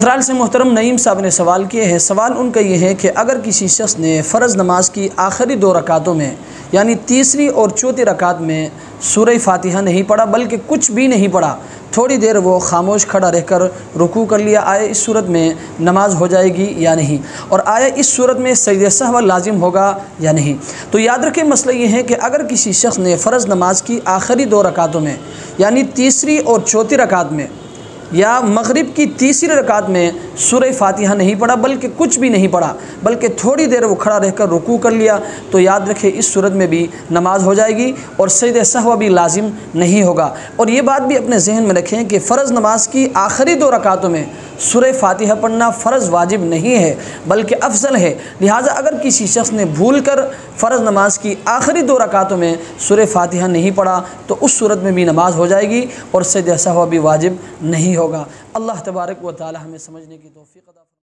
چترال سے محترم نعیم صاحب نے سوال کیے ہیں۔ سوال ان کا یہ ہے کہ اگر کسی شخص نے فرض نماز کی آخری 2 رکعتوں میں یعنی تیسری اور چوتھی رکعت میں سورہ فاتحہ نہیں پڑھا بلکہ کچھ بھی نہیں پڑھا، تھوڑی دیر وہ خاموش کھڑا رہ کر رکوع کر لیا، آیا اس صورت میں نماز ہو جائے گی یا نہیں؟ اور آیا اس صورت میں سجدہ سہو لازم ہوگا یا نہیں؟ تو یاد رکھیں، مسئلہ یہ ہے کہ اگر کسی شخص نے فرض نماز کی آخری 2 رکعتوں میں یعنی تیسری اور چوتھی رکعت میں یا مغرب کی تیسری رکعت میں سورہ فاتحہ نہیں پڑھا بلکہ کچھ بھی نہیں پڑھا بلکہ تھوڑی دیر وہ کھڑا رہ کر رکوع کر لیا، تو یاد رکھیں اس صورت میں بھی نماز ہو جائے گی اور سجدہ سہو بھی لازم نہیں ہوگا۔ اور یہ بات بھی اپنے ذہن میں رکھیں کہ فرض نماز کی آخری 2 رکعتوں میں سورہ فاتحہ پڑھنا فرض واجب نہیں ہے بلکہ افضل ہے، لہٰذا اگر کسی شخص نے بھول کر فرض نماز کی آخری 2 رکعتوں میں سورہ فاتحہ نہیں پڑھا تو اس صورت میں بھی نماز ہو جائے گی اور سجدہ سہو بھی واجب نہیں ہوگا۔ اللہ تبارک و تعالی ہمیں سمجھنے کی توفیق عطا فرمائے۔